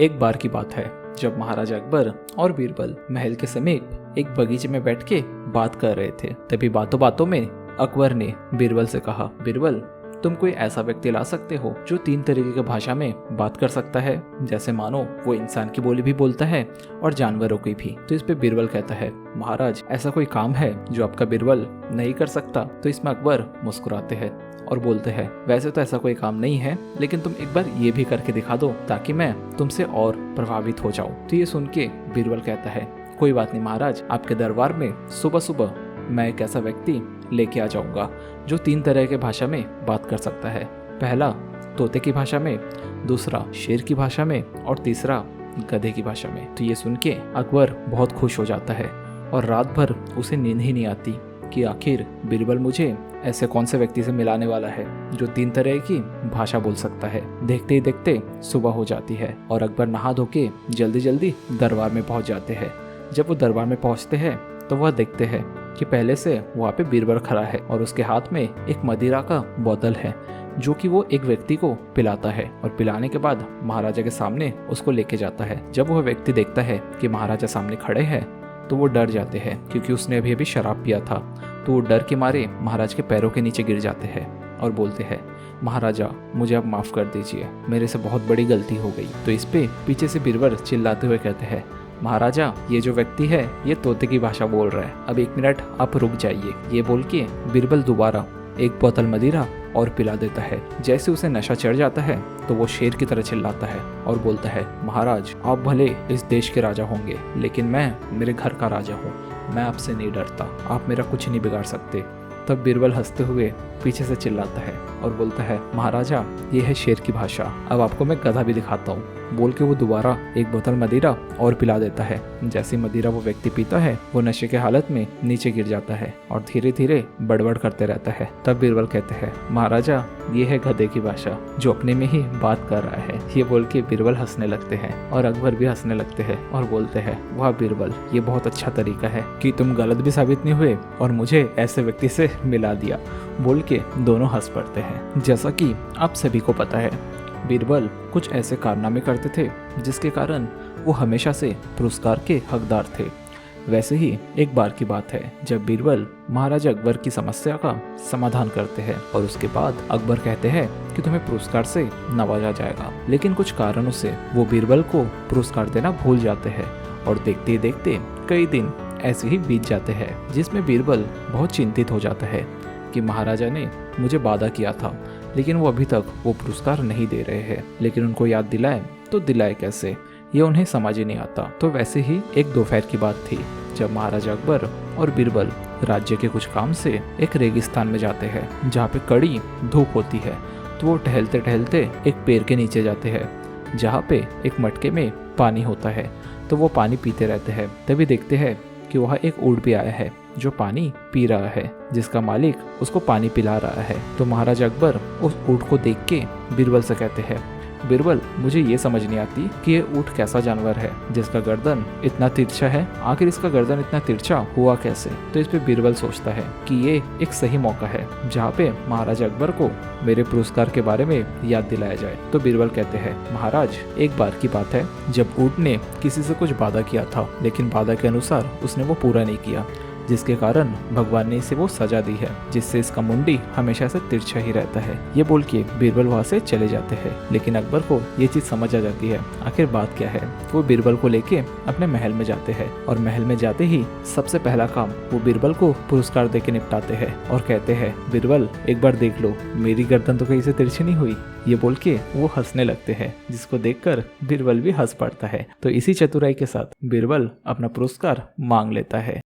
एक बार की बात है जब महाराजा अकबर और बीरबल महल के समीप एक बगीचे में बैठ के बात कर रहे थे। तभी बातों बातों में अकबर ने बीरबल से कहा, बीरबल तुम कोई ऐसा व्यक्ति ला सकते हो जो 3 तरीके की भाषा में बात कर सकता है, जैसे मानो वो इंसान की बोली भी बोलता है और जानवरों की भी। तो इस पे बीरबल कहता है, महाराज ऐसा कोई काम है जो आपका बीरबल नहीं कर सकता? तो इसमें अकबर मुस्कुराते हैं और बोलते हैं, वैसे तो ऐसा कोई काम नहीं है, लेकिन तुम एक बार ये भी करके दिखा दो ताकि मैं तुमसे और प्रभावित हो जाऊं। तो ये सुन के बीरबल कहता है, कोई बात नहीं महाराज, आपके दरबार में सुबह सुबह मैं एक ऐसा व्यक्ति लेके आ जाऊंगा जो 3 तरह के भाषा में बात कर सकता है। पहला तोते की भाषा में, दूसरा शेर की भाषा में और तीसरा गधे की भाषा में। तो ये सुन के अकबर बहुत खुश हो जाता है और रात भर उसे नींद ही नहीं आती कि आखिर बीरबल मुझे ऐसे कौन से व्यक्ति से मिलाने वाला है जो 3 तरह की भाषा बोल सकता है। देखते ही देखते सुबह हो जाती है और अकबर नहा धो के जल्दी जल्दी दरबार में पहुंच जाते हैं। जब वो दरबार में पहुंचते हैं तो वह देखते हैं कि पहले से वहाँ पे बीरबल खड़ा है और उसके हाथ में एक मदिरा का बोतल है जो कि वो एक व्यक्ति को पिलाता है और पिलाने के बाद महाराजा के सामने उसको लेके जाता है। जब वह व्यक्ति देखता है कि महाराजा सामने खड़े हैं तो वो डर जाते हैं, क्योंकि उसने अभी अभी शराब पिया था। तो वो डर के मारे महाराज के पैरों के नीचे गिर जाते हैं और बोलते हैं, महाराजा मुझे अब माफ कर दीजिए, मेरे से बहुत बड़ी गलती हो गई। तो इस पे पीछे से बीरबल चिल्लाते हुए कहते हैं, महाराजा ये जो व्यक्ति है ये तोते की भाषा बोल रहा है, अब 1 मिनट आप रुक जाइए। ये बोल के बीरबल दोबारा एक बोतल मदिरा और पिला देता है। जैसे उसे नशा चढ़ जाता है तो वो शेर की तरह चिल्लाता है और बोलता है, महाराज आप भले इस देश के राजा होंगे, लेकिन मैं मेरे घर का राजा हूँ, मैं आपसे नहीं डरता, आप मेरा कुछ नहीं बिगाड़ सकते। तब बीरबल हंसते हुए पीछे से चिल्लाता है और बोलता है, महाराजा ये है शेर की भाषा, अब आपको मैं गधा भी दिखाता हूँ। बोल के वो दोबारा एक बोतल मदिरा और पिला देता है। जैसे मदिरा वो व्यक्ति पीता है वो नशे के हालत में नीचे गिर जाता है और धीरे धीरे बड़बड़ करते रहता है। तब बीरबल कहते हैं, महाराजा ये है गधे की भाषा जो अपने में ही बात कर रहा है। ये बोल के बीरबल हंसने लगते हैं और अकबर भी हंसने लगते हैं और बोलते हैं, वाह बीरबल ये बहुत अच्छा तरीका है कि तुम गलत भी साबित नहीं हुए और मुझे ऐसे व्यक्ति से मिला दिया। बोल के दोनों हंस पड़ते हैं। जैसा कि आप सभी को पता है, बीरबल कुछ ऐसे कारनामे करते थे जिसके कारण वो हमेशा से पुरस्कार के हकदार थे। वैसे ही एक बार की बात है जब बीरबल महाराजा अकबर की समस्या का समाधान करते हैं और उसके बाद अकबर कहते हैं कि तुम्हें पुरस्कार से नवाजा जाएगा, लेकिन कुछ कारणों से वो बीरबल को पुरस्कार देना भूल जाते हैं और देखते ही देखते कई दिन ऐसे ही बीत जाते हैं, जिसमें बीरबल बहुत चिंतित हो जाता है कि महाराजा ने मुझे वादा किया था लेकिन वो अभी तक वो पुरस्कार नहीं दे रहे हैं, लेकिन उनको याद दिलाए तो दिलाए कैसे, ये उन्हें समझ ही नहीं आता। तो वैसे ही एक दोपहर की बात थी जब महाराजा अकबर और बीरबल राज्य के कुछ काम से एक रेगिस्तान में जाते हैं जहाँ पे कड़ी धूप होती है। तो वो टहलते टहलते एक पेड़ के नीचे जाते हैं जहाँ पे एक मटके में पानी होता है। तो वो पानी पीते रहते हैं। तभी देखते हैं कि वह एक ऊंट भी आया है जो पानी पी रहा है, जिसका मालिक उसको पानी पिला रहा है। तो महाराजा अकबर उस ऊंट को देख के बीरबल से कहते हैं, बीरबल मुझे ये समझ नहीं आती कि ये ऊंट कैसा जानवर है जिसका गर्दन इतना तिरछा है, आखिर इसका गर्दन इतना तिरछा हुआ कैसे। तो इस पे बीरबल सोचता है कि ये एक सही मौका है जहाँ पे महाराजा अकबर को मेरे पुरस्कार के बारे में याद दिलाया जाए। तो बीरबल कहते हैं, महाराज एक बार की बात है जब ऊंट ने किसी से कुछ वादा किया था, लेकिन वादा के अनुसार उसने वो पूरा नहीं किया, जिसके कारण भगवान ने इसे वो सजा दी है जिससे इसका मुंडी हमेशा से तिरछा ही रहता है। ये बोल के बीरबल वहाँ से चले जाते हैं, लेकिन अकबर को ये चीज समझ आ जाती है आखिर बात क्या है। वो बीरबल को लेके अपने महल में जाते हैं और महल में जाते ही सबसे पहला काम वो बीरबल को पुरस्कार दे के निपटाते हैं और कहते हैं, बीरबल एक बार देख लो मेरी गर्दन तो कहीं से तिरछी नहीं हुई। ये बोल के वो हंसने लगते हैं, जिसको देखकर बीरबल भी हंस पड़ता है। तो इसी चतुराई के साथ बीरबल अपना पुरस्कार मांग लेता है।